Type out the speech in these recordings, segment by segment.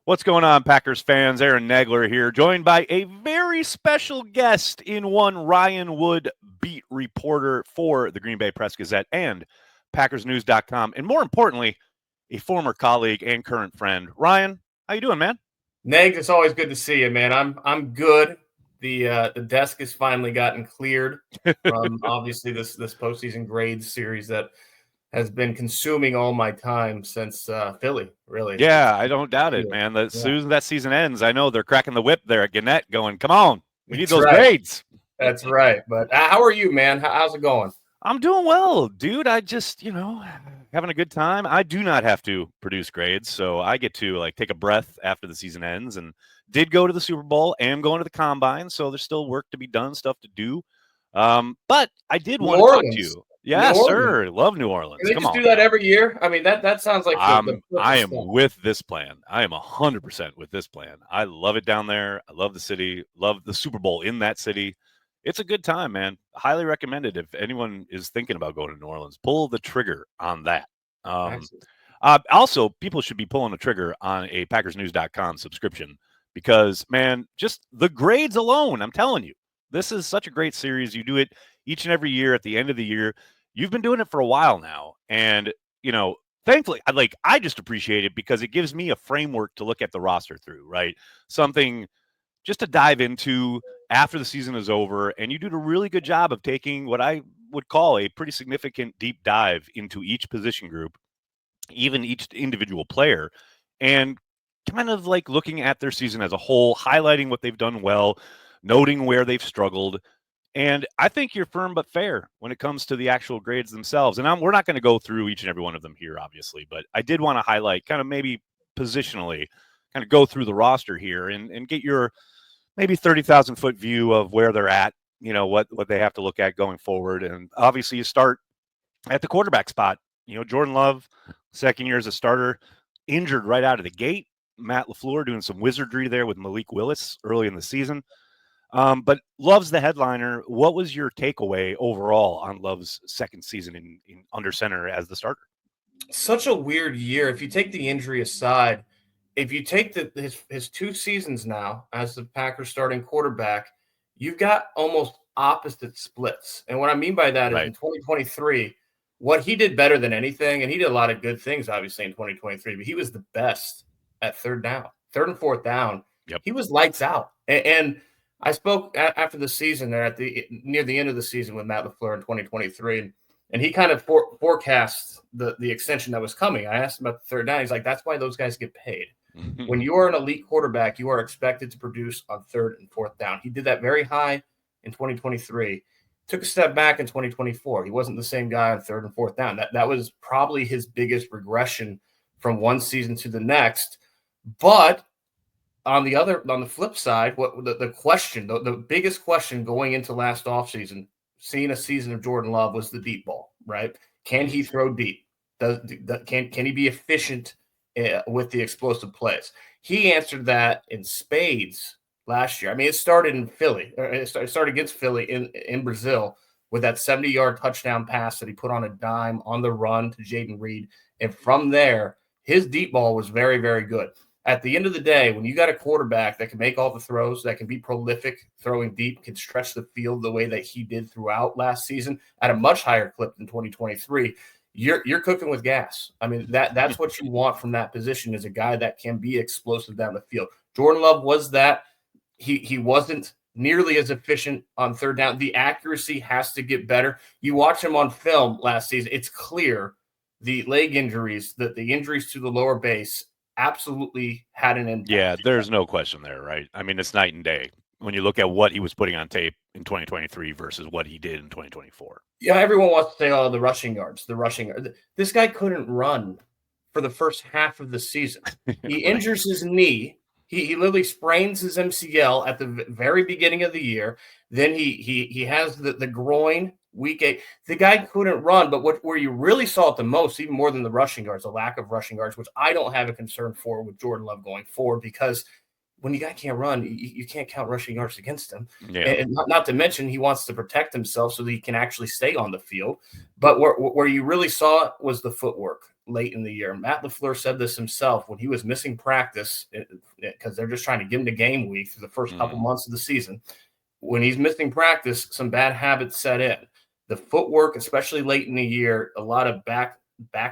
What's going on, Packers fans? Aaron Nagler here, joined by a very special guest in one, Ryan Wood, beat reporter for the Green Bay Press-Gazette and PackersNews.com, and more importantly, a former colleague and current friend. Ryan, how you doing, man? Nags, it's always good to see you, man. I'm good. The desk has finally gotten cleared from obviously this postseason grades series that has been consuming all my time since Philly. Really, Yeah, I don't doubt it, man. As soon as that season ends, I know they're cracking the whip there at Gannett, going, "Come on, we need That's those right. grades." That's right. But how are you, man? How's it going? I'm doing well, dude. I just, having a good time. I do not have to produce grades, so I get to take a breath after the season ends. And did go to the Super Bowl, am going to the Combine, so there's still work to be done, stuff to do. But I did New want to talk to Orleans. you. New Yes, Orleans. sir. Love New Orleans. Can they Come just on do that now. every year? I mean, that sounds like the I am stuff. with this plan. I am 100% with this plan. I love it down there. I love the city. Love the Super Bowl in that city. It's a good time, man. Highly recommended if anyone is thinking about going to New Orleans. Pull the trigger on that. Also, people should be pulling the trigger on a PackersNews.com subscription because, man, just the grades alone, I'm telling you, this is such a great series. You do it each and every year at the end of the year. You've been doing it for a while now. And, thankfully, I just appreciate it because it gives me a framework to look at the roster through, right? Something just to dive into after the season is over. And you do a really good job of taking what I would call a pretty significant deep dive into each position group, even each individual player, and kind of looking at their season as a whole, highlighting what they've done well, noting where they've struggled. And I think you're firm but fair when it comes to the actual grades themselves. And we're not going to go through each and every one of them here, obviously, but I did want to highlight kind of maybe positionally, kind of go through the roster here and get your maybe 30,000 foot view of where they're at, what they have to look at going forward. And obviously you start at the quarterback spot. Jordan Love, second year as a starter, injured right out of the gate. Matt LaFleur doing some wizardry there with Malik Willis early in the season. But Love's the headliner. What was your takeaway overall on Love's second season in under center as the starter? Such a weird year. If you take the injury aside, if you take his 2 seasons now as the Packers starting quarterback, you've got almost opposite splits. And what I mean by that is in 2023, what he did better than anything, and he did a lot of good things, obviously, in 2023, but he was the best at third and fourth down. Yep. He was lights out. And I spoke after the season there near the end of the season with Matt LaFleur in 2023, and he kind of forecast the extension that was coming. I asked him about the third down. He's like, that's why those guys get paid. When you are an elite quarterback, you are expected to produce on third and fourth down. He did that very high in 2023. Took a step back in 2024. He wasn't the same guy on third and fourth down. That was probably his biggest regression from one season to the next. But on the flip side, what the biggest question going into last offseason, seeing a season of Jordan Love, was the deep ball, right? Can he throw deep? Can he be efficient with the explosive plays? He answered that in spades last year. I mean, it started in Philly. It started against Philly in Brazil with that 70-yard touchdown pass that he put on a dime on the run to Jaden Reed. And from there, his deep ball was very, very good. At the end of the day, when you got a quarterback that can make all the throws, that can be prolific throwing deep, can stretch the field the way that he did throughout last season at a much higher clip than 2023, you're cooking with gas. I mean, that's what you want from that position, is a guy that can be explosive down the field. Jordan Love was that. He wasn't nearly as efficient on third down. The accuracy has to get better. You watch him on film last season, it's clear the leg injuries, the injuries to the lower base absolutely had an impact. Yeah, there's no question there, right? I mean, it's night and day when you look at what he was putting on tape in 2023 versus what he did in 2024. Yeah, everyone wants to say, oh, the rushing yards. This guy couldn't run for the first half of the season. He injures his knee. He literally sprains his MCL at the very beginning of the year. Then he has the groin, week 8. The guy couldn't run, but where you really saw it the most, even more than the rushing yards, the lack of rushing yards, which I don't have a concern for with Jordan Love going forward, because when the guy can't run, you can't count rushing yards against him. Yeah. And not to mention, he wants to protect himself so that he can actually stay on the field. But where you really saw it was the footwork. late in the year. Matt LaFleur said this himself when he was missing practice because they're just trying to get him to game week through the first couple months of the season. When he's missing practice, some bad habits set in. The footwork, especially late in the year, a lot of back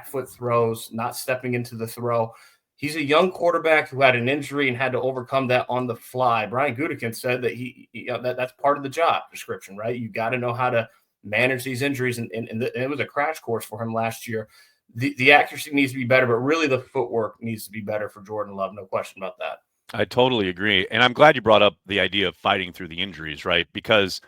foot throws, not stepping into the throw. He's a young quarterback who had an injury and had to overcome that on the fly. Brian Gutekunst said that that's part of the job description, right? You got to know how to manage these injuries, and it was a crash course for him last year. The accuracy needs to be better, but really the footwork needs to be better for Jordan Love. No question about that. I totally agree. And I'm glad you brought up the idea of fighting through the injuries, right? Because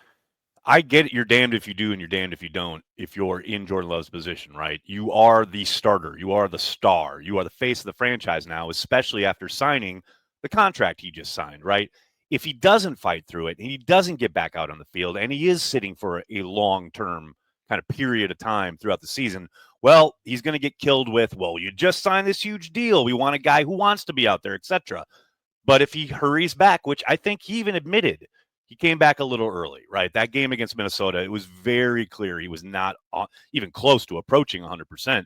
I get it. You're damned if you do and you're damned if you don't, if you're in Jordan Love's position, right? You are the starter. You are the star. You are the face of the franchise now, especially after signing the contract he just signed, right? If he doesn't fight through it and he doesn't get back out on the field and he is sitting for a long-term kind of period of time throughout the season, well, he's going to get killed with, well, you just signed this huge deal. We want a guy who wants to be out there, etc. But if he hurries back, which I think he even admitted, he came back a little early, right? That game against Minnesota, it was very clear he was not even close to approaching 100%.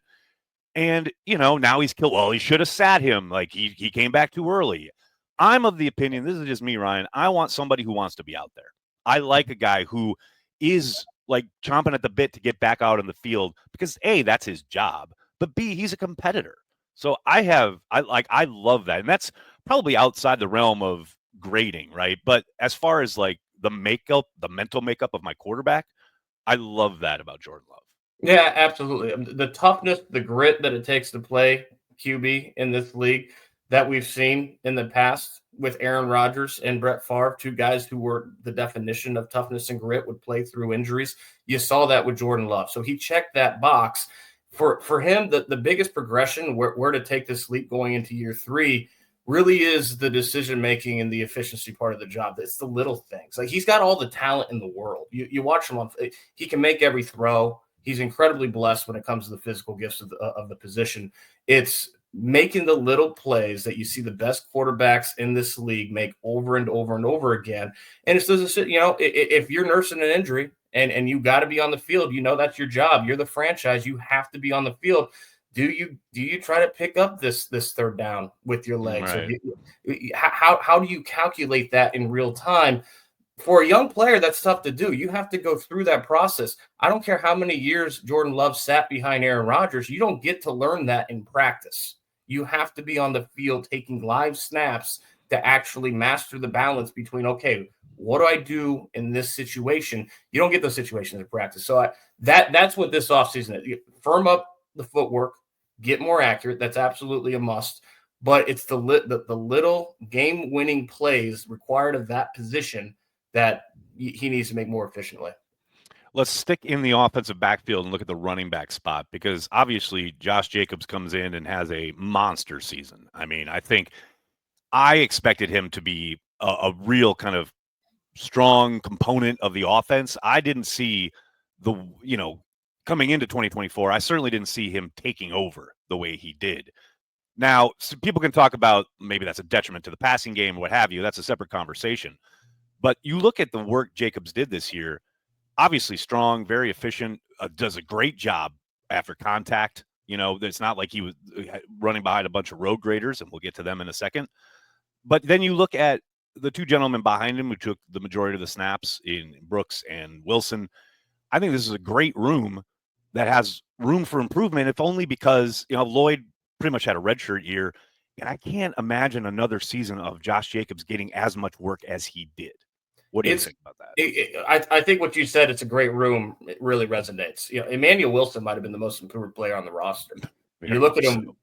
And, now he's killed. Well, he should have sat him. Like, he came back too early. I'm of the opinion, this is just me, Ryan, I want somebody who wants to be out there. I like a guy who is, like, chomping at the bit to get back out on the field because, A, that's his job, but B, he's a competitor. So I love that. And that's probably outside the realm of grading, right? But as far as like the mental makeup of my quarterback, I love that about Jordan Love. Yeah, absolutely. The toughness, the grit that it takes to play QB in this league that we've seen in the past with Aaron Rodgers and Brett Favre, two guys who were the definition of toughness and grit, would play through injuries. You saw that with Jordan Love. So he checked that box. For him, the biggest progression, where to take this leap going into year 3, really is the decision-making and the efficiency part of the job. It's the little things. Like, he's got all the talent in the world. You watch him he can make every throw. He's incredibly blessed when it comes to the physical gifts of the position. It's making the little plays that you see the best quarterbacks in this league make over and over and over again. And it's if you're nursing an injury and you got to be on the field, that's your job. You're the franchise. You have to be on the field. Do you try to pick up this third down with your legs? Right. How do you calculate that in real time? For a young player, that's tough to do. You have to go through that process. I don't care how many years Jordan Love sat behind Aaron Rodgers. You don't get to learn that in practice. You have to be on the field taking live snaps to actually master the balance between, okay, what do I do in this situation? You don't get those situations in practice. So that's what this offseason is. Firm up the footwork, get more accurate. That's absolutely a must. But it's the little game-winning plays required of that position that he needs to make more efficiently. Let's stick in the offensive backfield and look at the running back spot, because obviously Josh Jacobs comes in and has a monster season. I mean, I think I expected him to be a real kind of strong component of the offense. I didn't see coming into 2024, I certainly didn't see him taking over the way he did. Now, people can talk about maybe that's a detriment to the passing game or what have you. That's a separate conversation. But you look at the work Jacobs did this year, obviously strong, very efficient, does a great job after contact. It's not like he was running behind a bunch of road graders, and we'll get to them in a second. But then you look at the two gentlemen behind him who took the majority of the snaps in Brooks and Wilson. I think this is a great room that has room for improvement, if only because, Lloyd pretty much had a redshirt year, and I can't imagine another season of Josh Jacobs getting as much work as he did. What do you think about that? I think what you said, it's a great room. It really resonates. Emmanuel Wilson might have been the most improved player on the roster. You look at him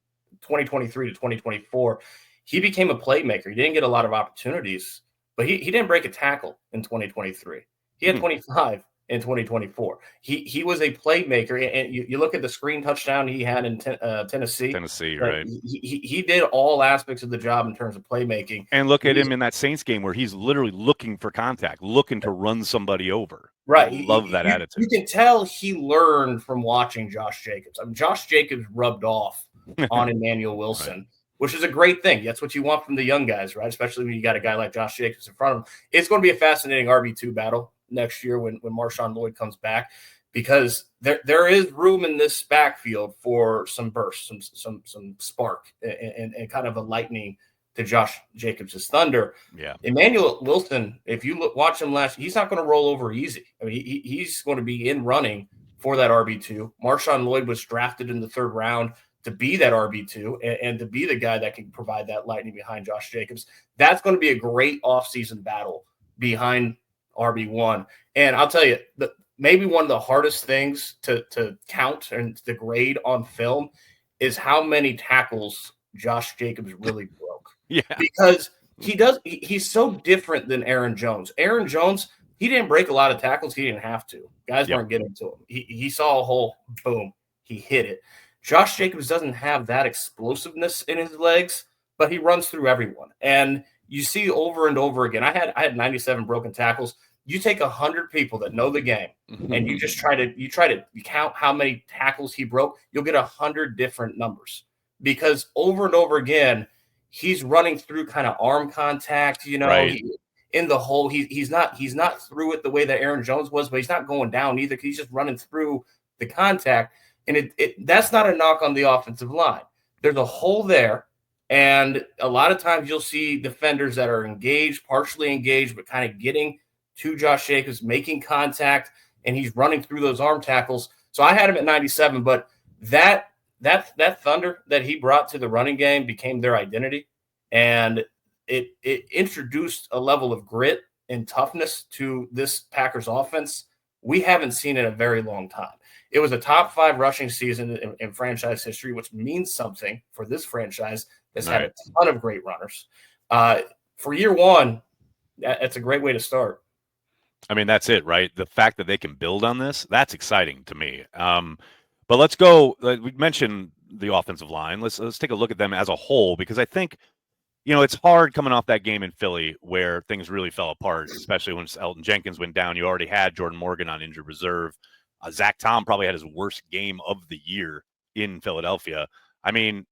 2023 to 2024, he became a playmaker. He didn't get a lot of opportunities, but he didn't break a tackle in 2023. He had 25 in 2024. He was a playmaker, and you look at the screen touchdown he had in Tennessee. Tennessee, right? He did all aspects of the job in terms of playmaking. And look at him in that Saints game where he's literally looking for contact, looking to run somebody over. Right. I love that attitude. You can tell he learned from watching Josh Jacobs. I mean, Josh Jacobs rubbed off on Emmanuel Wilson. Right. Which is a great thing. That's what you want from the young guys, right? Especially when you got a guy like Josh Jacobs in front of him. It's going to be a fascinating RB2 battle next year when Marshawn Lloyd comes back, because there is room in this backfield for some burst, some spark, and kind of a lightning to Josh Jacobs' thunder. Yeah. Emmanuel Wilson, if you watch him he's not going to roll over easy. I mean, he's going to be in running for that RB2. Marshawn Lloyd was drafted in the 3rd round to be that RB2 and to be the guy that can provide that lightning behind Josh Jacobs. That's going to be a great offseason battle behind RB1. And I'll tell you, maybe one of the hardest things to count and to grade on film is how many tackles Josh Jacobs really broke. Yeah. Because he's so different than Aaron Jones. Aaron Jones, he didn't break a lot of tackles. He didn't have to. Guys weren't getting to him. He saw a hole, boom, he hit it. Josh Jacobs doesn't have that explosiveness in his legs, but he runs through everyone. And you see over and over again. I had 97 broken tackles. You take 100 people that know the game, and you just try to count how many tackles he broke. You'll get 100 different numbers, because over and over again, he's running through kind of arm contact. Right. In the hole. He's not through it the way that Aaron Jones was, but he's not going down either. He's just running through the contact. And that's not a knock on the offensive line. There's a hole there, and a lot of times you'll see defenders that are engaged, partially engaged, but kind of getting to Josh Jacobs, making contact, and he's running through those arm tackles. So I had him at 97, but that thunder that he brought to the running game became their identity, and it introduced a level of grit and toughness to this Packers offense we haven't seen in a very long time. It was a top 5 rushing season in franchise history, which means something for this franchise that's had a ton of great runners. For year one, that's a great way to start. I mean, that's it, right? The fact that they can build on this, that's exciting to me. But let's go. We mentioned the offensive line. Let's take a look at them as a whole, because I think, it's hard coming off that game in Philly where things really fell apart, especially when Elton Jenkins went down. You already had Jordan Morgan on injured reserve. Zach Tom probably had his worst game of the year in Philadelphia. I mean,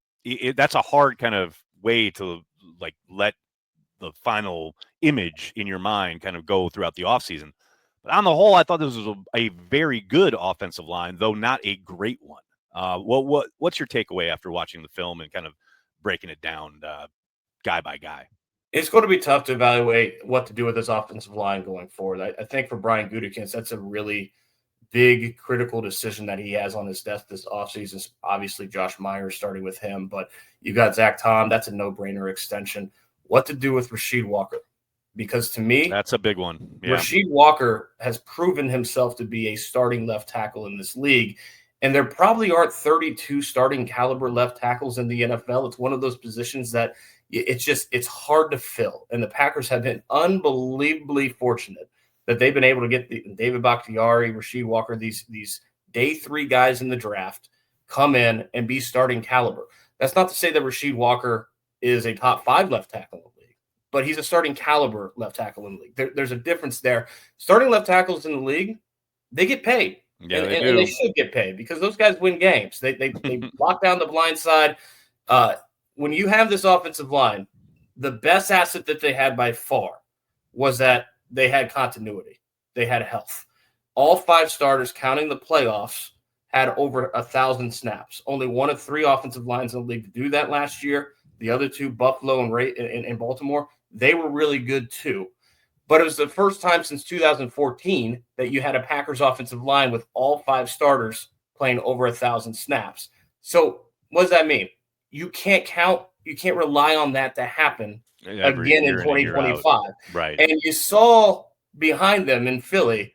that's a hard kind of way to let the final image in your mind kind of go throughout the offseason. But on the whole, I thought this was a very good offensive line, though not a great one. What's your takeaway after watching the film and kind of breaking it down guy by guy? It's going to be tough to evaluate what to do with this offensive line going forward. I think for Brian Gutekunst, that's a really big critical decision that he has on his desk this offseason. Obviously, Josh Myers starting with him, but you got Zach Tom. That's a no-brainer extension. What to do with Rasheed Walker? Because to me, that's a big one. Yeah. Rasheed Walker has proven himself to be a starting left tackle in this league. And there probably aren't 32 starting caliber left tackles in the NFL. It's one of those positions that it's hard to fill. And the Packers have been unbelievably fortunate that they've been able to get David Bakhtiari, Rasheed Walker, these day 3 guys in the draft come in and be starting caliber. That's not to say that Rasheed Walker is a top 5 left tackle in the league, but he's a starting caliber left tackle in the league. There's a difference there. Starting left tackles in the league, they get paid. Yeah, and they should get paid because those guys win games. They lock down the blind side. When you have this offensive line, the best asset that they had by far was that they had continuity. They had health. All 5 starters, counting the playoffs, had over 1,000 snaps. Only one of 3 offensive lines in the league to do that last year. The other 2, Buffalo and Baltimore, they were really good too. But it was the first time since 2014 that you had a Packers offensive line with all 5 starters playing over 1,000 snaps. So what does that mean? You can't rely on that to happen again in 2025. Right. And you saw behind them in Philly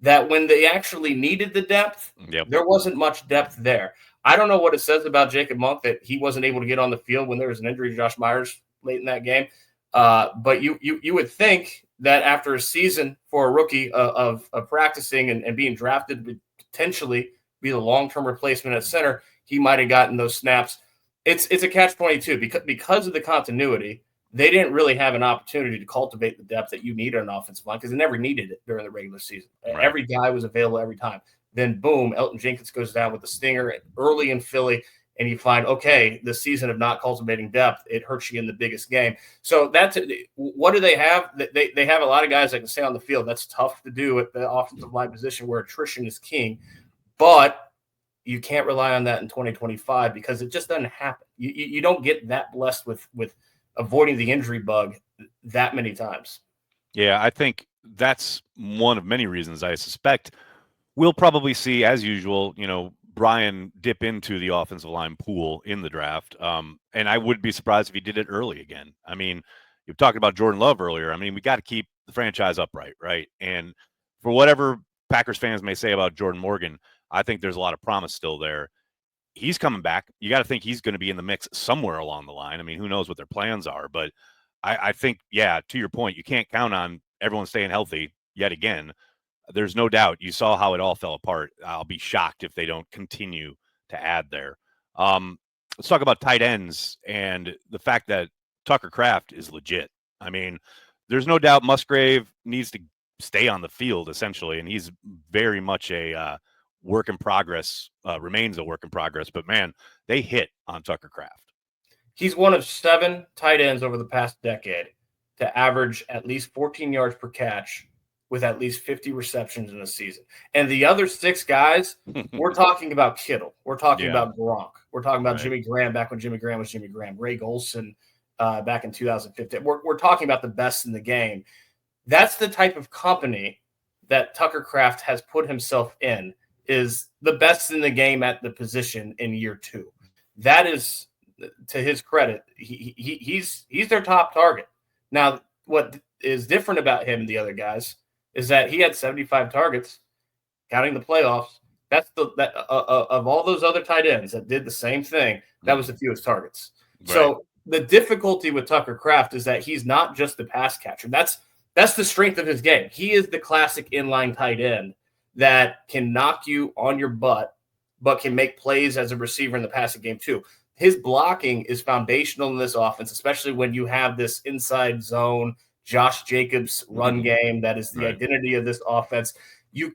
that when they actually needed the depth, there wasn't much depth there. I don't know what it says about Jacob Monk that he wasn't able to get on the field when there was an injury to Josh Myers late in that game. But you would think that after a season for a rookie of practicing and being drafted to potentially be the long-term replacement at center, he might have gotten those snaps. It's a catch-22 because of the continuity. They didn't really have an opportunity to cultivate the depth that you need on an offensive line because they never needed it during the regular season. Right. Every guy was available every time. Then, boom, Elton Jenkins goes down with the stinger early in Philly, and you find, okay, the season of not cultivating depth, it hurts you in the biggest game. So that's what do they have? They have a lot of guys that can stay on the field. That's tough to do at the offensive line position where attrition is king, but you can't rely on that in 2025 because it just doesn't happen. You don't get that blessed with avoiding the injury bug that many times. Yeah, I think that's one of many reasons I suspect we'll probably see, as usual, Brian dip into the offensive line pool in the draft. And I would be surprised if he did it early again. I mean, you talked about Jordan Love earlier. I mean, we got to keep the franchise upright, right? And for whatever Packers fans may say about Jordan Morgan, I think there's a lot of promise still there. He's coming back. You got to think he's going to be in the mix somewhere along the line. I mean, who knows what their plans are, but I think, yeah, to your point, you can't count on everyone staying healthy yet again. There's no doubt. You saw how it all fell apart. I'll be shocked if they don't continue to add there. Let's talk about tight ends and the fact that Tucker Kraft is legit. I mean, there's no doubt Musgrave needs to stay on the field essentially, and he's very much a work in progress, remains a work in progress. But man, they hit on Tucker Kraft. He's one of 7 tight ends over the past decade to average at least 14 yards per catch with at least 50 receptions in a season. And the other 6 guys, we're talking about Kittle. We're talking about Gronk. We're talking about Jimmy Graham back when Jimmy Graham was Jimmy Graham. Ray Golson back in 2015. We're talking about the best in the game. That's the type of company that Tucker Kraft has put himself in, is the best in the game at the position in year 2. That is, to his credit, he's their top target. Now, what is different about him and the other guys is that he had 75 targets, counting the playoffs. That's of all those other tight ends that did the same thing, that was the fewest targets. Right. So the difficulty with Tucker Kraft is that he's not just the pass catcher. That's the strength of his game. He is the classic inline tight end that can knock you on your butt, but can make plays as a receiver in the passing game too. His blocking is foundational in this offense, especially when you have this inside zone Josh Jacobs run game that is the identity of this offense. You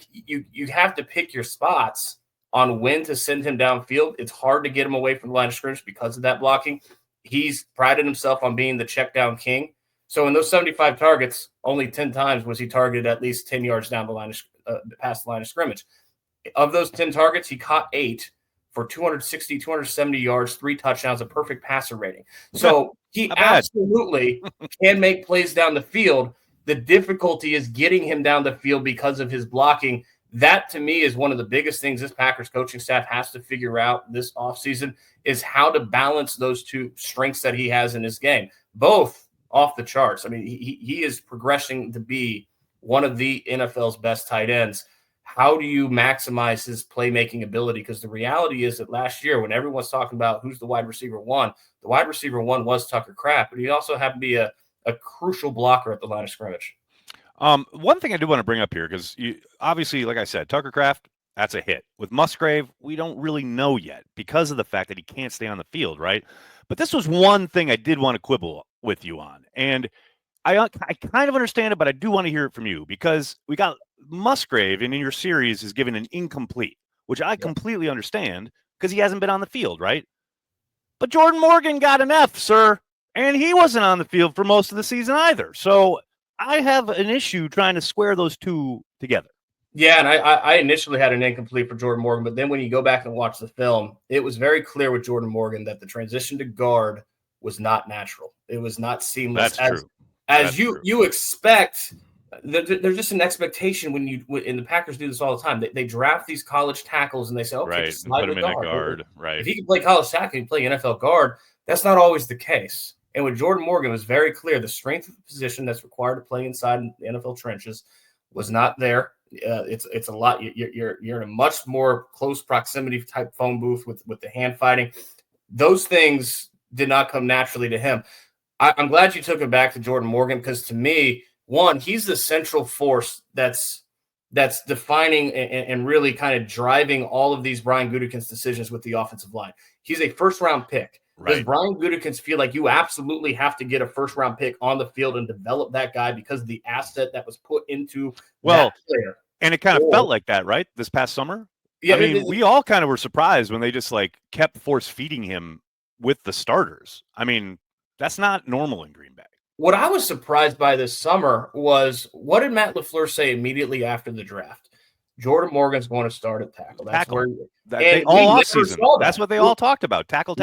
have to pick your spots on when to send him downfield. It's hard to get him away from the line of scrimmage because of that blocking. He's prided himself on being the check down king. So in those 75 targets, only 10 times was he targeted at least 10 yards down the line past the line of scrimmage. Of those 10 targets, he caught 8 for 260, 270 yards, 3 touchdowns, a perfect passer rating. So he absolutely can make plays down the field. The difficulty is getting him down the field because of his blocking. That, to me, is one of the biggest things this Packers coaching staff has to figure out this offseason, is how to balance those 2 strengths that he has in his game, both off the charts. I mean, he is progressing to be one of the NFL's best tight ends. How do you maximize his playmaking ability? Because the reality is that last year, when everyone's talking about who's the wide receiver 1, the wide receiver 1 was Tucker Kraft, but he also happened to be a crucial blocker at the line of scrimmage. One thing I do want to bring up here, because obviously, like I said, Tucker Kraft, that's a hit. With Musgrave, we don't really know yet because of the fact that he can't stay on the field, right? But this was one thing I did want to quibble with you on. And I kind of understand it, but I do want to hear it from you, because we got Musgrave in your series is given an incomplete, which I completely understand because he hasn't been on the field, right? But Jordan Morgan got an F, sir, and he wasn't on the field for most of the season either. So I have an issue trying to square those 2 together. Yeah, and I initially had an incomplete for Jordan Morgan, but then when you go back and watch the film, it was very clear with Jordan Morgan that the transition to guard was not natural. It was not seamless. That's true. As you expect. There's just an expectation when the Packers do this all the time. They draft these college tackles and they say, okay, just put him in a guard. Right. If he can play college tackle, he can play NFL guard. That's not always the case. And with Jordan Morgan, it was very clear the strength of the position that's required to play inside the NFL trenches was not there. It's a lot. You're in a much more close proximity type phone booth with the hand fighting. Those things did not come naturally to him. I'm glad you took it back to Jordan Morgan, because to me, one, he's the central force that's defining and really kind of driving all of these Brian Gutekunst's decisions with the offensive line. He's a first-round pick. Right. Does Brian Gutekunst feel like you absolutely have to get a first-round pick on the field and develop that guy because of the asset that was put into that player? And it kind of felt like that, right, this past summer? I mean, we all kind of were surprised when they just like kept force feeding him with the starters. I mean, that's not normal in Green Bay. What I was surprised by this summer was, what did Matt LaFleur say immediately after the draft? Jordan Morgan's going to start at tackle. That's where all offseason. That's what they all talked about. Tackle.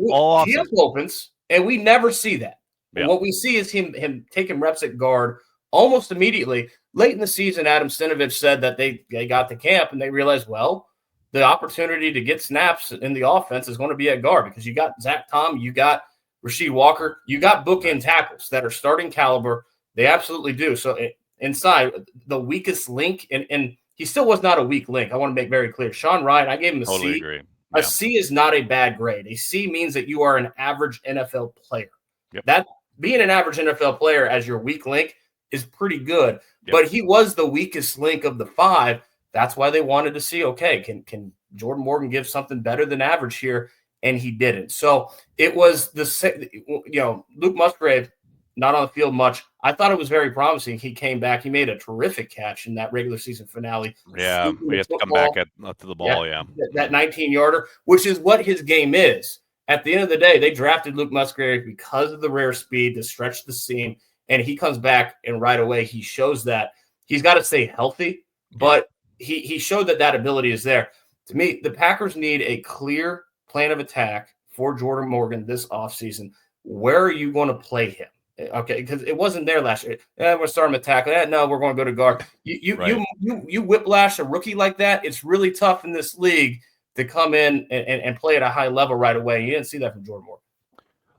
All he offseason opens, and we never see that. Yeah. What we see is him taking reps at guard almost immediately. Late in the season, Adam Stinovich said that they got to camp and they realized, well, the opportunity to get snaps in the offense is going to be at guard because you got Zach Tom, you got Rasheed Walker, you got bookend tackles that are starting caliber. They absolutely do. So inside, the weakest link, and he still was not a weak link. I want to make very clear. Sean Ryan, I gave him a totally C. Agree. A C is not a bad grade. A C means that you are an average NFL player. Yep. That being an average NFL player as your weak link is pretty good. Yep. But he was the weakest link of the 5. That's why they wanted to see, okay, can Jordan Morgan give something better than average here? And he didn't. So it was Luke Musgrave, not on the field much. I thought it was very promising. He came back. He made a terrific catch in that regular season finale. Yeah, we have to come back to the ball. Yeah. That 19-yarder, which is what his game is. At the end of the day, they drafted Luke Musgrave because of the rare speed to stretch the seam, and he comes back, and right away he shows that. He's got to stay healthy, but he showed that ability is there. To me, the Packers need a clear plan of attack for Jordan Morgan this offseason. Where are you going to play him? Okay, because it wasn't there last year. We're going to start him at tackle. No, we're going to go to guard. You whiplash a rookie like that, it's really tough in this league to come in and play at a high level right away. You didn't see that from Jordan Morgan.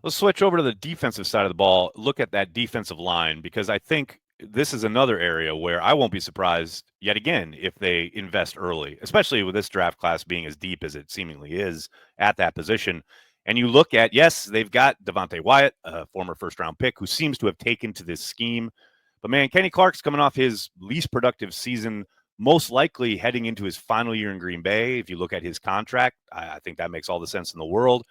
Let's switch over to the defensive side of the ball. Look at that defensive line, because I think this is another area where I won't be surprised yet again if they invest early, especially with this draft class being as deep as it seemingly is at that position. And you look at, yes, they've got Devontae Wyatt, a former first-round pick, who seems to have taken to this scheme. But, man, Kenny Clark's coming off his least productive season, most likely heading into his final year in Green Bay. If you look at his contract, I think that makes all the sense in the world.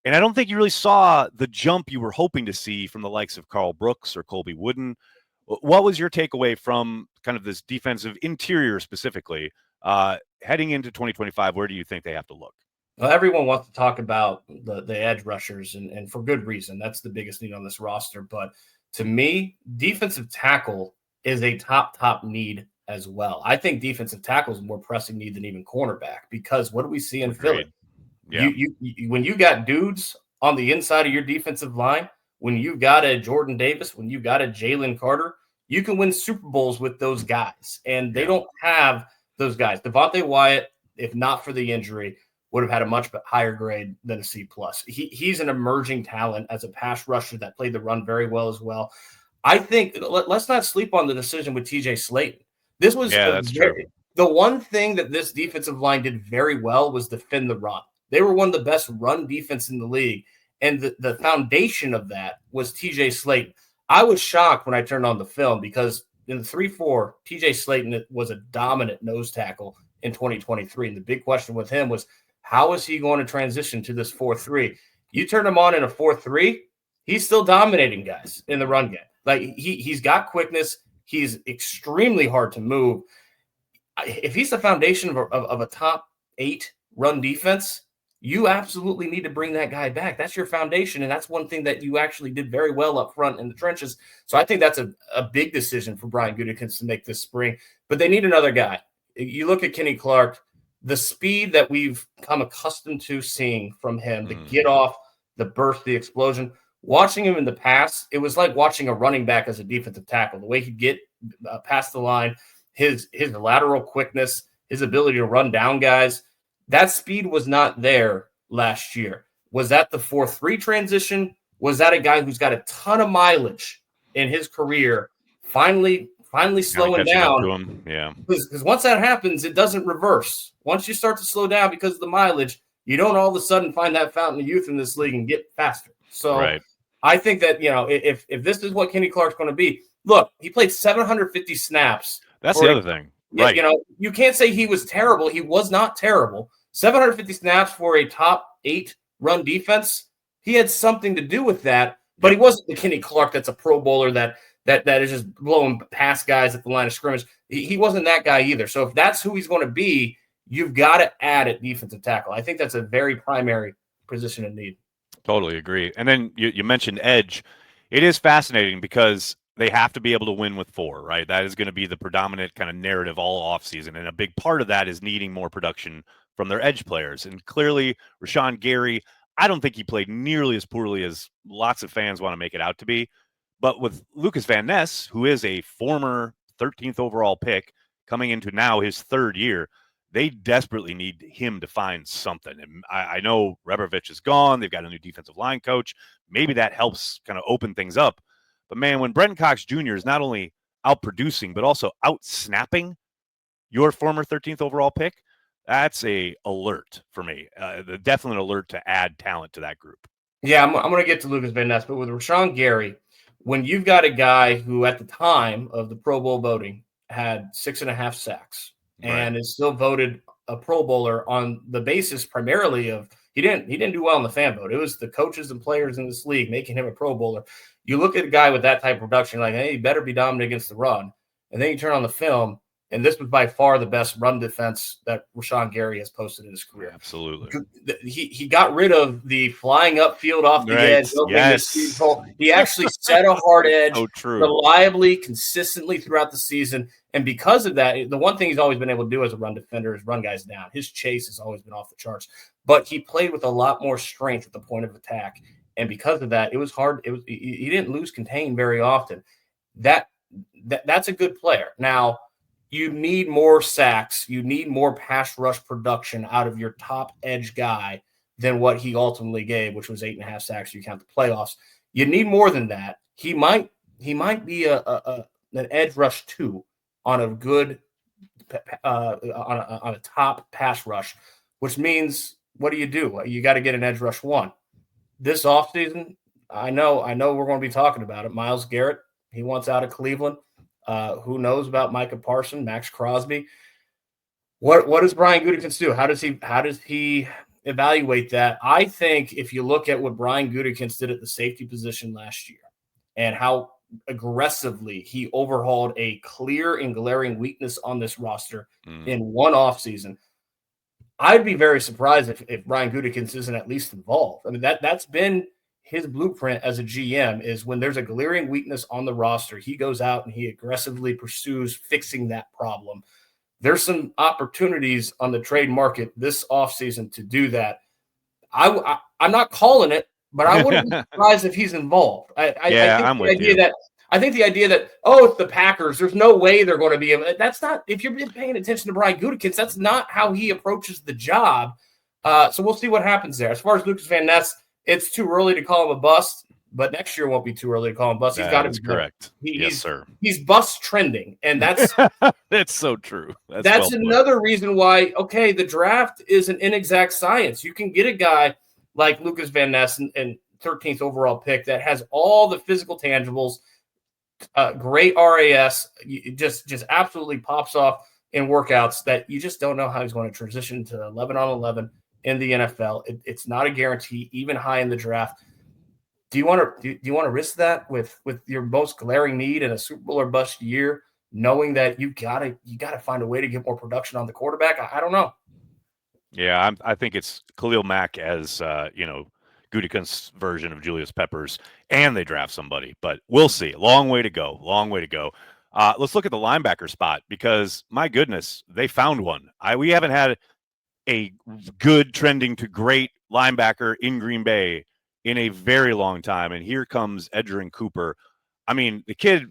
And I don't think you really saw the jump you were hoping to see from the likes of Carl Brooks or Colby Wooden. What was your takeaway from kind of this defensive interior specifically heading into 2025? Where do you think they have to look? Well, everyone wants to talk about the edge rushers, and for good reason. That's the biggest need on this roster. But to me, defensive tackle is a top need as well. I think defensive tackle is a more pressing need than even cornerback, because what do we see in Philly? Yeah. You when you got dudes on the inside of your defensive line, when you got a Jordan Davis, when you got a Jalen Carter, you can win Super Bowls with those guys. And they don't have those guys. Devontae Wyatt, if not for the injury, would have had a much higher grade than a C+. He's an emerging talent as a pass rusher that played the run very well as well. I think let's not sleep on the decision with TJ Slayton. This was that's true. The one thing that this defensive line did very well was defend the run. They were one of the best run defense in the league. And the foundation of that was TJ Slayton. I was shocked when I turned on the film, because in the 3-4, TJ Slayton was a dominant nose tackle in 2023. And the big question with him was, how is he going to transition to this 4-3? You turn him on in a 4-3, he's still dominating guys in the run game. Like he's got quickness. He's extremely hard to move. If he's the foundation of a top 8 run defense, you absolutely need to bring that guy back. That's your foundation, and that's one thing that you actually did very well up front in the trenches. So I think that's a big decision for Brian Gutekunst to make this spring. But they need another guy. You look at Kenny Clark, the speed that we've come accustomed to seeing from him, the get off, the burst, the explosion. Watching him in the past, it was like watching a running back as a defensive tackle. The way he'd get past the line, his lateral quickness, his ability to run down guys, that speed was not there last year. Was that the 4-3 transition? Was that a guy who's got a ton of mileage in his career finally slowing down? Yeah. Because once that happens, it doesn't reverse. Once you start to slow down because of the mileage, you don't all of a sudden find that fountain of youth in this league and get faster. So I think that, if this is what Kenny Clark's going to be, look, he played 750 snaps. That's the other thing. Right. You can't say he was terrible. He was not terrible. 750 snaps for a top 8 run defense. He had something to do with that, but he wasn't the Kenny Clark that's a Pro Bowler that is just blowing past guys at the line of scrimmage. He wasn't that guy either. So if that's who he's going to be, you've got to add at defensive tackle. I think that's a very primary position in need. Totally agree. And then you mentioned edge. It is fascinating because they have to be able to win with 4, right? That is going to be the predominant kind of narrative all offseason. And a big part of that is needing more production from their edge players. And clearly, Rashawn Gary, I don't think he played nearly as poorly as lots of fans want to make it out to be. But with Lucas Van Ness, who is a former 13th overall pick coming into now his 3rd year, they desperately need him to find something. And I know Rebrovich is gone. They've got a new defensive line coach. Maybe that helps kind of open things up. But, man, when Brenton Cox Jr. is not only out-producing but also out-snapping your former 13th overall pick, that's a alert for me. The definite alert to add talent to that group. Yeah, I'm going to get to Lucas Van Ness, but with Rashawn Gary, when you've got a guy who at the time of the Pro Bowl voting had 6.5 sacks and is still voted a Pro Bowler on the basis primarily of he didn't do well in the fan vote. It was the coaches and players in this league making him a Pro Bowler. You look at a guy with that type of production, like, hey, he better be dominant against the run. And then you turn on the film, and this was by far the best run defense that Rashawn Gary has posted in his career. Absolutely. He got rid of the flying upfield off the edge. Yes. He actually set a hard edge true. reliably, consistently throughout the season. And because of that, the one thing he's always been able to do as a run defender is run guys down. His chase has always been off the charts. But he played with a lot more strength at the point of attack. And because of that, it was hard. He didn't lose contain very often. That's a good player. Now, you need more sacks. You need more pass rush production out of your top edge guy than what he ultimately gave, which was 8.5 sacks. You count the playoffs. You need more than that. He might be an edge rush 2 on a good on a top pass rush, which means what do? You got to get an edge rush 1. This offseason, I know we're going to be talking about it. Myles Garrett, he wants out of Cleveland. Who knows about Micah Parsons, Max Crosby? What does Brian Gutekunst do? How does he evaluate that? I think if you look at what Brian Gutekunst did at the safety position last year and how aggressively he overhauled a clear and glaring weakness on this roster in one offseason, I'd be very surprised if Brian Gutekunst isn't at least involved. I mean, that's been his blueprint as a GM is when there's a glaring weakness on the roster, he goes out and he aggressively pursues fixing that problem. There's some opportunities on the trade market this offseason to do that. I'm not calling it, but I wouldn't be surprised if he's involved. I'm with you. I think the idea that, it's the Packers, there's no way they're going to be – that's not – if you're paying attention to Brian Gutekunst, that's not how he approaches the job. So we'll see what happens there. As far as Lucas Van Ness, it's too early to call him a bust, but next year won't be too early to call him a bust. He's got to be correct. Yes, sir. He's bust trending, and that's that's so true. That's another reason why, the draft is an inexact science. You can get a guy like Lucas Van Ness and 13th overall pick that has all the physical tangibles, great RAS, just absolutely pops off in workouts that you just don't know how he's going to transition to 11 on 11 in the NFL. It's not a guarantee, even high in the draft. Do you want to risk that with your most glaring need in a Super Bowl or bust year, knowing that you gotta find a way to get more production on the quarterback? I don't know. Yeah, I think it's Khalil Mack as Gutekunst's version of Julius Peppers, and they draft somebody, but we'll see. Long way to go. Let's look at the linebacker spot because my goodness, they found one. We haven't had a good trending to great linebacker in Green Bay in a very long time. And here comes Edgerrin Cooper. I mean, the kid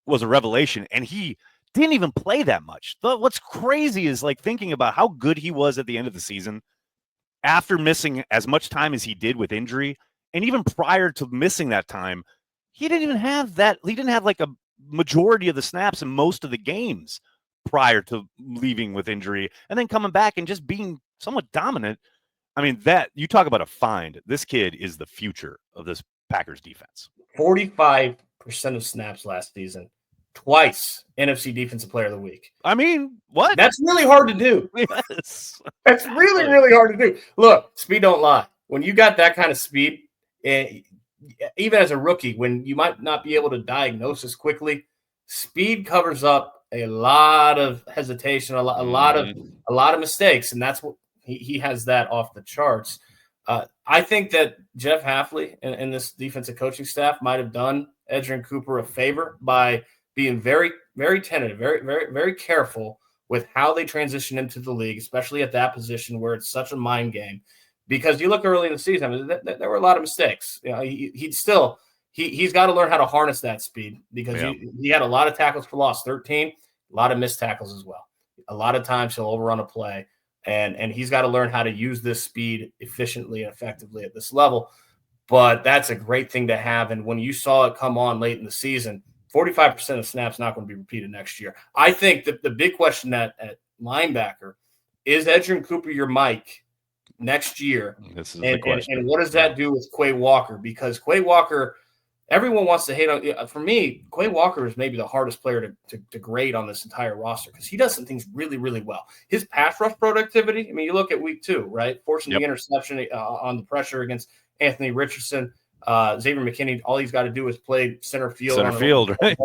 was a revelation and he didn't even play that much. But what's crazy is like thinking about how good he was at the end of the season after missing as much time as he did with injury. And even prior to missing that time, he didn't even have that. He didn't have like a majority of the snaps in most of the games prior to leaving with injury and then coming back and just being somewhat dominant. I mean, that you talk about a find. This kid is the future of this Packers defense. 45% of snaps last season, twice NFC Defensive Player of the Week. I mean, what? That's really hard to do. Yes. That's really, really hard to do. Look, speed don't lie. When you got that kind of speed, even as a rookie, when you might not be able to diagnose as quickly, speed covers up a lot of hesitation, a lot of mistakes, and that's what he has that off the charts. I think that Jeff Hafley and this defensive coaching staff might have done Edgerrin Cooper a favor by being very, very tentative, very, very, very careful with how they transition into the league, especially at that position where it's such a mind game. Because you look early in the season, I mean, there were a lot of mistakes. You know, he's got to learn how to harness that speed because he had a lot of tackles for loss, 13, a lot of missed tackles as well. A lot of times he'll overrun a play. And he's got to learn how to use this speed efficiently and effectively at this level. But that's a great thing to have. And when you saw it come on late in the season, 45% of snaps not going to be repeated next year. I think that the big question at linebacker is Edgerrin Cooper your Mike next year? This is the question. And what does that do with Quay Walker? Because Quay Walker – everyone wants to hate on. For me, Quay Walker is maybe the hardest player to grade on this entire roster because he does some things really, really well. His pass rush productivity. I mean, you look at week 2, right? Forcing the interception on the pressure against Anthony Richardson, Xavier McKinney. All he's got to do is play center field. Right?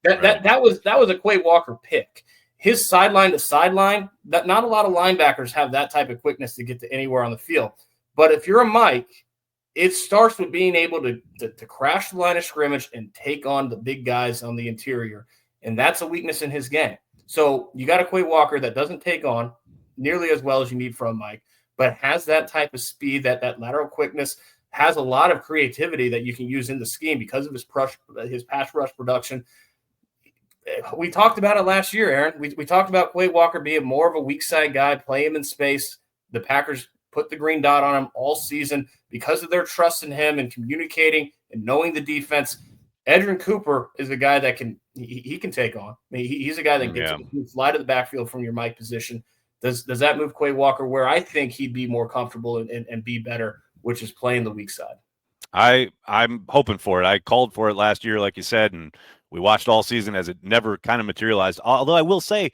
That was a Quay Walker pick. His sideline to sideline. That not a lot of linebackers have that type of quickness to get to anywhere on the field. But if you're a Mike, it starts with being able to crash the line of scrimmage and take on the big guys on the interior. And that's a weakness in his game. So you got a Quay Walker that doesn't take on nearly as well as you need from Mike, but has that type of speed, that lateral quickness, has a lot of creativity that you can use in the scheme because of his pass rush production. We talked about it last year, Aaron. We talked about Quay Walker being more of a weak side guy, play him in space. The Packers put the green dot on him all season because of their trust in him and communicating and knowing the defense. Edgerrin Cooper is a guy that can take on. I mean, he's a guy that can fly to the backfield from your Mike position. Does that move Quay Walker where I think he'd be more comfortable and be better, which is playing the weak side? I'm hoping for it. I called for it last year, like you said, and we watched all season as it never kind of materialized. Although I will say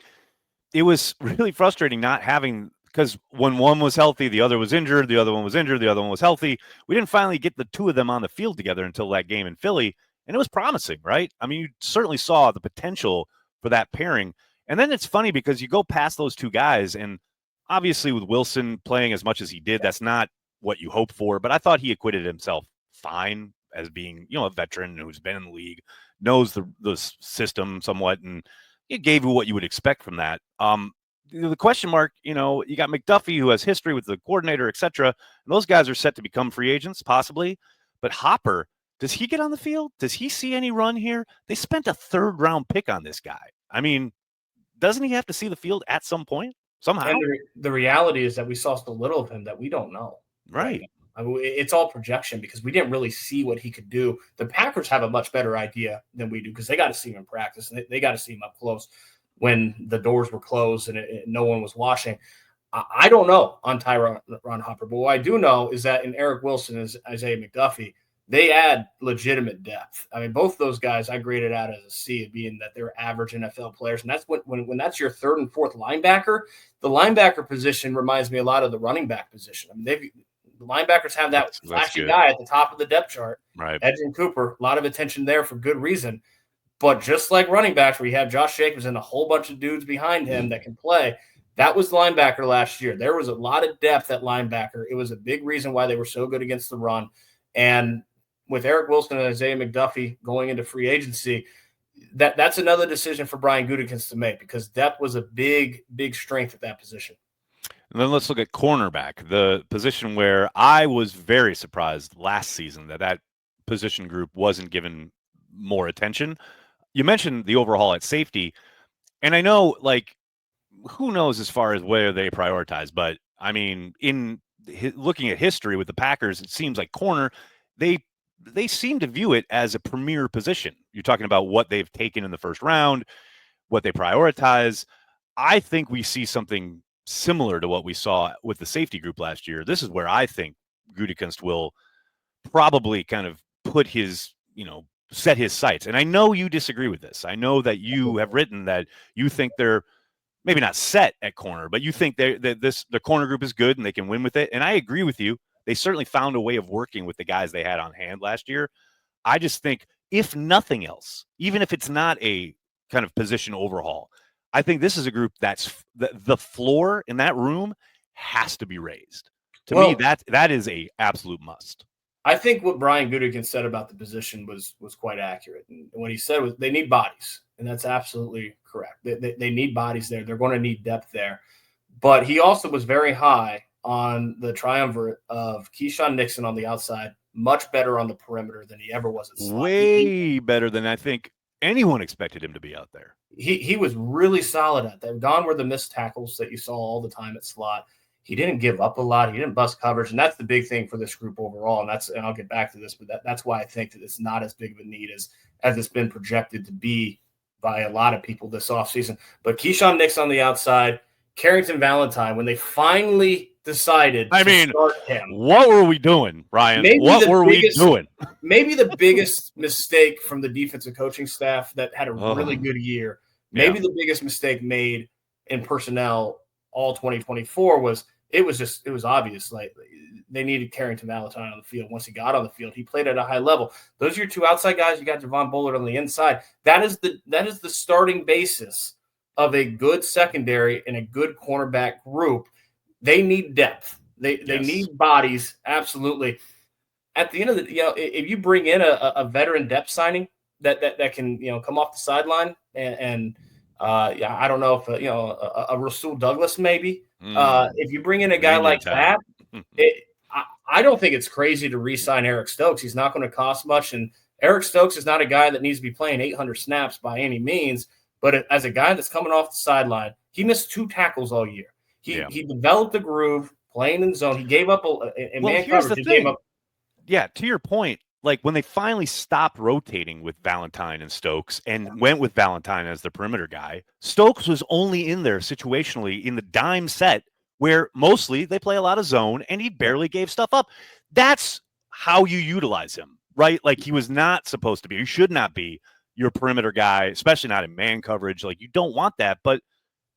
it was really frustrating not having – because when one was healthy, the other was injured, the other one was injured, the other one was healthy. We didn't finally get the two of them on the field together until that game in Philly, and it was promising, right? I mean, you certainly saw the potential for that pairing. And then it's funny because you go past those two guys, and obviously with Wilson playing as much as he did, that's not what you hope for, but I thought he acquitted himself fine as being, a veteran who's been in the league, knows the system somewhat, and it gave you what you would expect from that. The question mark, you got McDuffie, who has history with the coordinator, et cetera. And those guys are set to become free agents, possibly. But Hopper, does he get on the field? Does he see any run here? They spent a 3rd-round pick on this guy. I mean, doesn't he have to see the field at some point, somehow? And the reality is that we saw so little of him that we don't know. Right. I mean, it's all projection because we didn't really see what he could do. The Packers have a much better idea than we do because they got to see him in practice and they got to see him up close when the doors were closed and no one was watching. I don't know on Tyron Hopper, but what I do know is that in Eric Wilson and Isaiah McDuffie, they add legitimate depth. I mean, both those guys I graded out as a C, being that they're average NFL players. And that's when that's your 3rd and 4th linebacker. The linebacker position reminds me a lot of the running back position. I mean, the linebackers have that flashy guy at the top of the depth chart. Right. Edgerrin Cooper, a lot of attention there for good reason. But just like running backs, where you have Josh Jacobs and a whole bunch of dudes behind him that can play, that was the linebacker last year. There was a lot of depth at linebacker. It was a big reason why they were so good against the run. And with Eric Wilson and Isaiah McDuffie going into free agency, that's another decision for Brian Gutekunst to make because depth was a big, big strength at that position. And then let's look at cornerback, the position where I was very surprised last season that position group wasn't given more attention. You mentioned the overhaul at safety, and I know, who knows as far as where they prioritize, but I mean, in looking at history with the Packers, it seems like corner, they seem to view it as a premier position. You're talking about what they've taken in the 1st round, what they prioritize. I think we see something similar to what we saw with the safety group last year. This is where I think Gutekunst will probably kind of put his, set his sights. And I know you disagree with this. I know that you have written that you think they're maybe not set at corner, but you think the corner group is good and they can win with it. And I agree with you. They certainly found a way of working with the guys they had on hand last year. I just think, if nothing else, even if it's not a kind of position overhaul. I think this is a group that's the floor in that room has to be raised. To me, that is a absolute must. I think what Brian Gutekunst said about the position was quite accurate. And what he said was they need bodies, and that's absolutely correct. They need bodies there. They're going to need depth there. But he also was very high on the triumvirate of Keyshawn Nixon on the outside, much better on the perimeter than he ever was at slot. Way better than I think anyone expected him to be out there. He was really solid at that. Gone were the missed tackles that you saw all the time at slot. He didn't give up a lot. He didn't bust coverage, and that's the big thing for this group overall. And I'll get back to this, but that's why I think that it's not as big of a need as it's been projected to be by a lot of people this offseason. But Keyshawn Nixon on the outside, Carrington Valentine, when they finally decided to start him. What were we doing, Ryan? What were we doing? Maybe the biggest mistake from the defensive coaching staff that had a really good year, maybe the biggest mistake made in personnel all 2024 was it was obvious. Like they needed Carrington Valentine on the field. Once he got on the field, he played at a high level. Those are your two outside guys. You got Javon Bullard on the inside. That is the starting basis of a good secondary and a good cornerback group. They need depth. They need bodies. Absolutely. At the end of the, if you bring in a veteran depth signing that can, come off the sideline and I don't know if a Rasul Douglas maybe. If you bring in a guy like that, I don't think it's crazy to re-sign Eric Stokes. He's not going to cost much, and Eric Stokes is not a guy that needs to be playing 800 snaps by any means. But as a guy that's coming off the sideline, he missed 2 tackles all year. He developed a groove playing in zone. He gave up in man coverage. He gave up. Yeah, to your point, like when they finally stopped rotating with Valentine and Stokes and went with Valentine as the perimeter guy, Stokes was only in there situationally in the dime set where mostly they play a lot of zone and he barely gave stuff up. That's how you utilize him, right? Like he was not supposed to be. He should not be your perimeter guy, especially not in man coverage. Like you don't want that. But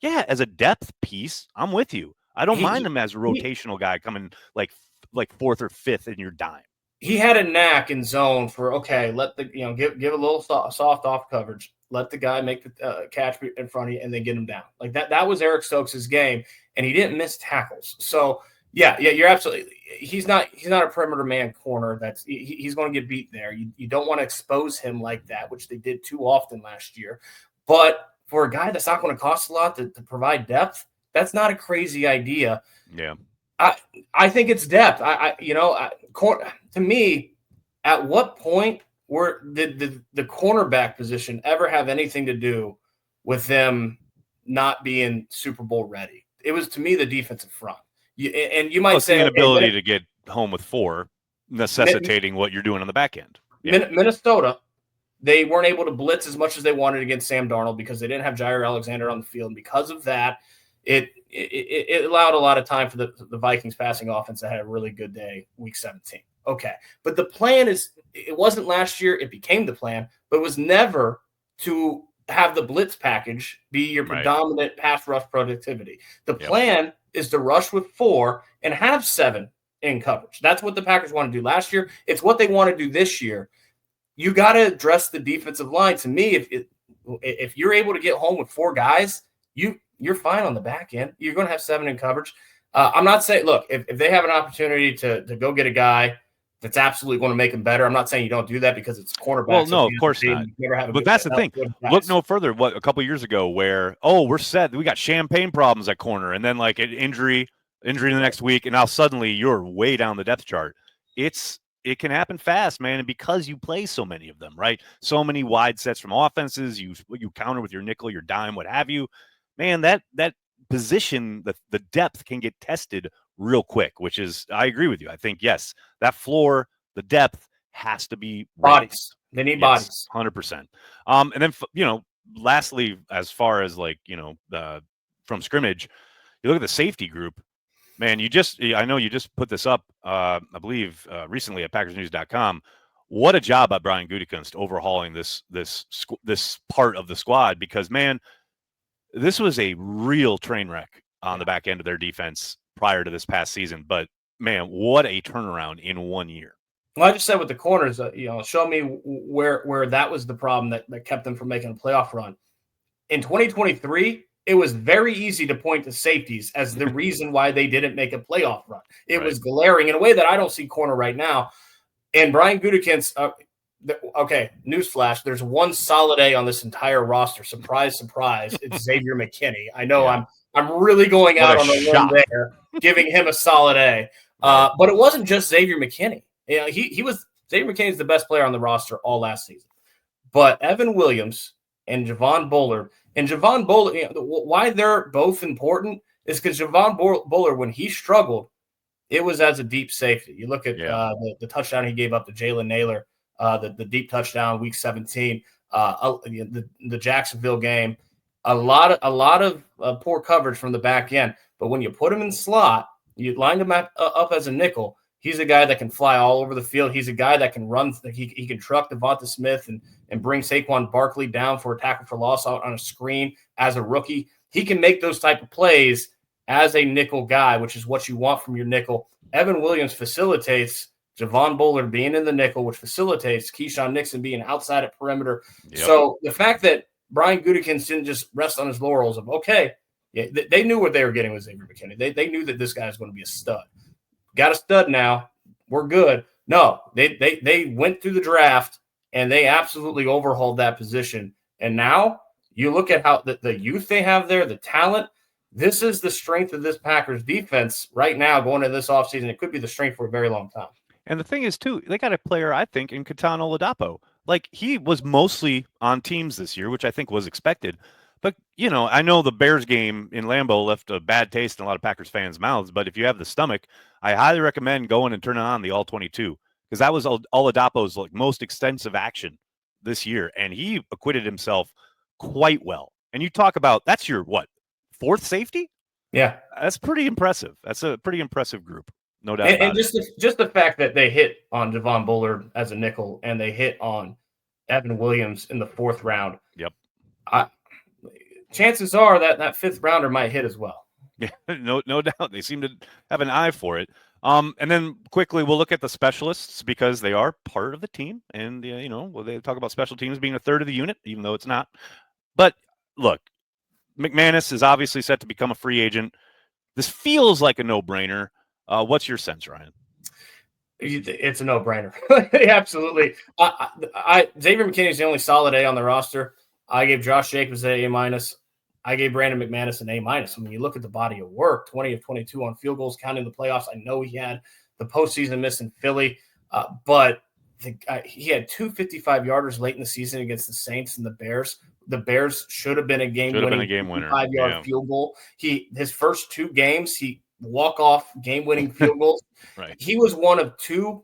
yeah, as a depth piece, I'm with you. I don't mind him as a rotational guy coming like 4th or 5th in your dime. He had a knack in zone for, let the, give a little soft off coverage. Let the guy make the catch in front of you and then get him down. Like that was Eric Stokes' game, and he didn't miss tackles. So, yeah, you're absolutely – he's not a perimeter man corner. He's going to get beat there. You don't want to expose him like that, which they did too often last year. But for a guy that's not going to cost a lot to provide depth, that's not a crazy idea. Yeah. I think it's depth. To me, at what point did the cornerback position ever have anything to do with them not being Super Bowl ready? It was, to me, the defensive front. You might say the inability to get home with 4, necessitating what you're doing on the back end. Yeah. Minnesota, they weren't able to blitz as much as they wanted against Sam Darnold because they didn't have Jair Alexander on the field. And because of that, it allowed a lot of time for the Vikings passing offense that had a really good day week 17. Okay. But the plan it wasn't last year. It became the plan, but it was never to have the blitz package be your predominant pass rush productivity. The plan is to rush with 4 and have 7 in coverage. That's what the Packers want to do last year. It's what they want to do this year. You got to address the defensive line. To me, if you're able to get home with 4 guys, you're fine on the back end. You're going to have 7 in coverage. I'm not saying, look, if they have an opportunity to go get a guy that's absolutely going to make him better, I'm not saying you don't do that because it's cornerback. Well, no, of course not. But that's the thing. Look no further. What, a couple of years ago where, we're set. We got champagne problems at corner. And then like an injury the next week. And now suddenly you're way down the depth chart. It can happen fast, man. And because you play so many of them, right? So many wide sets from offenses, you counter with your nickel, your dime, what have you. Man, that position, the depth can get tested real quick, which is, I agree with you. I think, yes, that floor, the depth has to be bodies. They need bodies. 100%. And then, lastly, as far as from scrimmage, you look at the safety group, man, I know you just put this up, I believe, recently at PackersNews.com. What a job by Brian Gutekunst overhauling this part of the squad, because, man, this was a real train wreck on the back end of their defense prior to this past season. But, man, what a turnaround in 1 year. Well, I just said with the corners, show me where that was the problem that kept them from making a playoff run. In 2023, it was very easy to point to safeties as the reason why they didn't make a playoff run. It was glaring in a way that I don't see corner right now. And Brian Gutekunst, okay, newsflash, there's one solid A on this entire roster. Surprise, surprise. It's Xavier McKinney. I know I'm really going out on a limb there, giving him a solid A. But it wasn't just Xavier McKinney. You know, Xavier McKinney is the best player on the roster all last season. But Evan Williams and Javon Bullard, you know, why they're both important is because Javon Bullard, when he struggled, it was as a deep safety. You look at the touchdown he gave up to Jalen Nagler, the deep touchdown week 17, the Jacksonville game, a lot of poor coverage from the back end. But when you put him in slot, you line him up as a nickel. He's a guy that can fly all over the field. He's a guy that can run. He can truck Devonta Smith and bring Saquon Barkley down for a tackle for loss out on a screen as a rookie. He can make those type of plays as a nickel guy, which is what you want from your nickel. Evan Williams facilitates Javon Bullard being in the nickel, which facilitates Keyshawn Nixon being outside at perimeter. Yep. So the fact that Brian Gutekunst didn't just rest on his laurels of, they knew what they were getting with Xavier McKinney. They knew that this guy is going to be a stud. Got a stud now. We're good. No, they went through the draft and they absolutely overhauled that position. And now you look at how the youth they have there, the talent. This is the strength of this Packers defense right now going into this offseason. It could be the strength for a very long time. And the thing is, too, they got a player, I think, in Ketan Oladapo. Like, he was mostly on teams this year, which I think was expected. But, you know, I know the Bears game in Lambeau left a bad taste in a lot of Packers fans' mouths. But if you have the stomach, I highly recommend going and turning on the All-22 because that was Oladapo's most extensive action this year. And he acquitted himself quite well. And you talk about, that's your, fourth safety? Yeah. That's pretty impressive. That's a pretty impressive group. No doubt about it. And just the fact that they hit on Javon Bullard as a nickel and they hit on Evan Williams in the 4th round. Yep. Chances are that 5th rounder might hit as well. Yeah, no doubt. They seem to have an eye for it. And then quickly, we'll look at the specialists because they are part of the team. And, they talk about special teams being a third of the unit, even though it's not. But look, McManus is obviously set to become a free agent. This feels like a no-brainer. What's your sense, Ryan? It's a no-brainer. Absolutely. Xavier McKinney is the only solid A on the roster. I gave Josh Jacobs an A-. I gave Brandon McManus an A-. I mean, you look at the body of work, 20 of 22 on field goals, counting the playoffs. I know he had the postseason miss in Philly, but he had 2 55-yarders late in the season against the Saints and the Bears. The Bears should have been a game-winning 5-yard field goal. His first 2 games, he walk-off game-winning field goals. Right. He was one of 2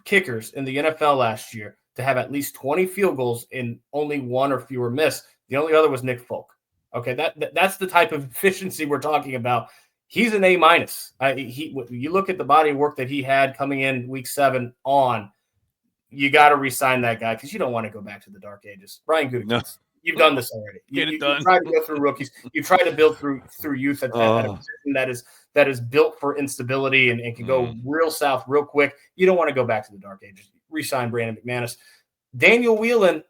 kickers in the NFL last year to have at least 20 field goals in only 1 or fewer missed. The only other was Nick Folk. Okay, that's the type of efficiency we're talking about. He's an A-. You look at the body of work that he had coming in week 7 on, you got to re-sign that guy because you don't want to go back to the dark ages. Brian Gutekunst. No. You've done this already. You try to go through rookies. You try to build through youth at a position that is built for instability and can go real south real quick. You don't want to go back to the dark ages. Resign Brandon McManus. Daniel Whelan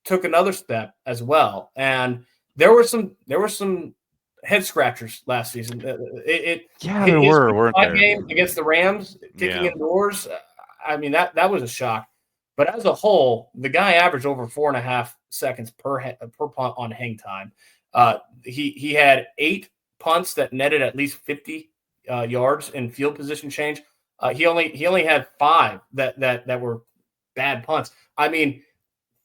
took another step as well, and there were some head scratchers last season. There weren't there? Game against the Rams, kicking indoors. I mean that was a shock. But as a whole, the guy averaged over 4.5 seconds per punt on hang time. He had 8 punts that netted at least 50 yards in field position change. He only had 5 that were bad punts. I mean,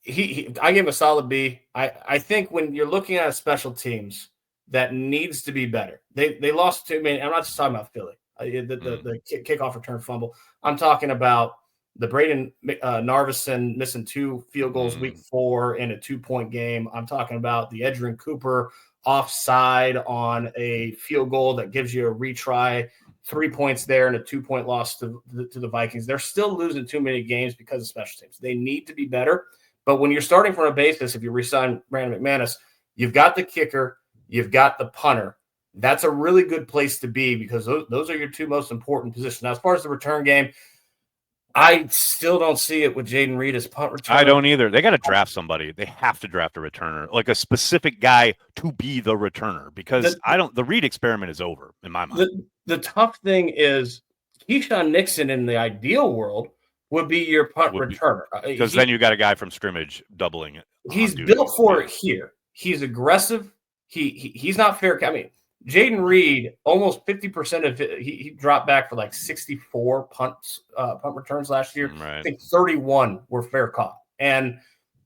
I gave him a solid B. I think when you're looking at special teams, that needs to be better. They lost to. I mean, I'm not just talking about Philly. The kickoff return fumble. I'm talking about the Braden Narvison missing 2 field goals week 4 in a 2-point game. I'm talking about the Edgerrin Cooper offside on a field goal that gives you a retry, 3 points there and a 2-point loss to the Vikings. They're still losing too many games because of special teams. They need to be better. But when you're starting from a basis, if you resign Brandon McManus, you've got the kicker, you've got the punter. That's a really good place to be because those are your 2 most important positions. Now, as far as the return game, I still don't see it with Jaden Reed as punt returner. I don't either. They got to draft somebody. They have to draft a returner, like a specific guy to be the returner, because the Reed experiment is over in my mind. The tough thing is Keyshawn Nixon in the ideal world would be your punt returner. Because then you got a guy from scrimmage doubling it. He's built for it here. He's aggressive. He's not fair. I mean, Jaden Reed, almost 50% of it, he dropped back for like 64 punt returns last year. Right. I think 31 were fair caught. And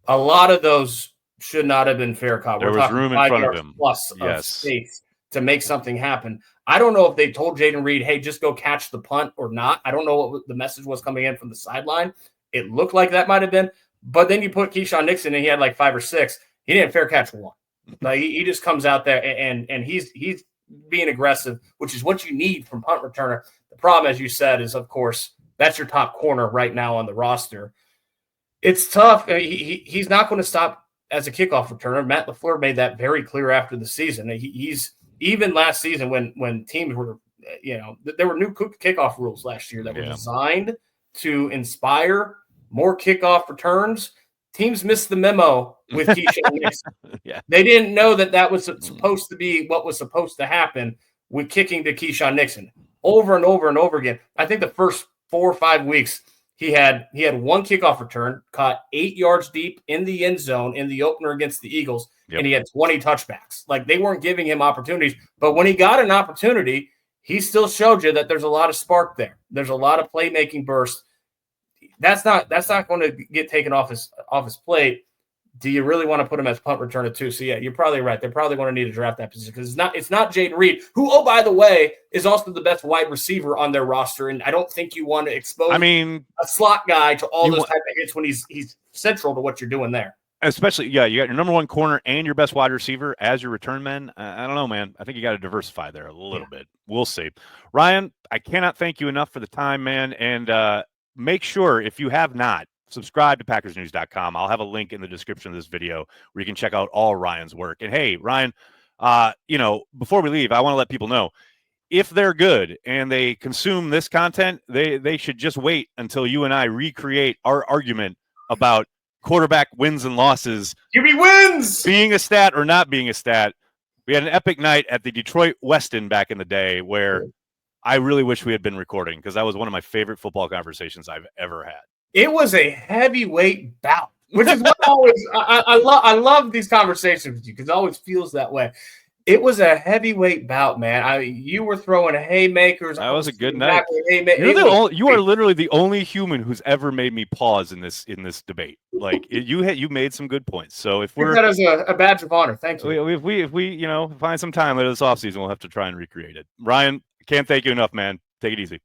a lot of those should not have been fair caught. There was room in front of him. Plus of space to make something happen. I don't know if they told Jaden Reed, hey, just go catch the punt or not. I don't know what the message was coming in from the sideline. It looked like that might have been. But then you put Keyshawn Nixon and he had like 5 or 6. He didn't fair catch one. Like he just comes out there and he's being aggressive, which is what you need from punt returner. The problem, as you said, is, of course, that's your top corner right now on the roster. It's tough. He's not going to stop as a kickoff returner. Matt LaFleur made that very clear after the season. He's even last season when teams were, there were new kickoff rules last year that were designed to inspire more kickoff returns. Teams missed the memo with Keyshawn Nixon. They didn't know that was supposed to be what was supposed to happen with kicking to Keyshawn Nixon over and over and over again. I think the first 4 or 5 weeks he had one kickoff return, caught 8 yards deep in the end zone in the opener against the Eagles, and he had 20 touchbacks. Like, they weren't giving him opportunities, but when he got an opportunity, he still showed you that there's a lot of spark there. There's a lot of playmaking burst. That's not going to get taken off his plate. Do you really want to put him as punt returner too? So yeah, you're probably right. They're probably going to need to draft that position because it's not Jaden Reed, who, oh, by the way, is also the best wide receiver on their roster. And I don't think you want to expose a slot guy to all those type of hits when he's central to what you're doing there. Especially, you got your number one corner and your best wide receiver as your return men. I don't know, man. I think you got to diversify there a little bit. We'll see. Ryan, I cannot thank you enough for the time, man. And make sure, if you have not, subscribe to PackersNews.com. I'll have a link in the description of this video where you can check out all Ryan's work. And hey, Ryan, before we leave, I want to let people know, if they're good and they consume this content, they should just wait until you and I recreate our argument about quarterback wins and losses. QB wins! Being a stat or not being a stat. We had an epic night at the Detroit Westin back in the day where I really wish we had been recording because that was one of my favorite football conversations I've ever had. It was a heavyweight bout, which is what I love these conversations with you because it always feels that way. It was a heavyweight bout, man. You were throwing haymakers. That was a good night. You are literally the only human who's ever made me pause in this debate. Like you made some good points. So if we're that as a badge of honor, thank you. If we find some time later this offseason, we'll have to try and recreate it. Ryan, can't thank you enough, man. Take it easy.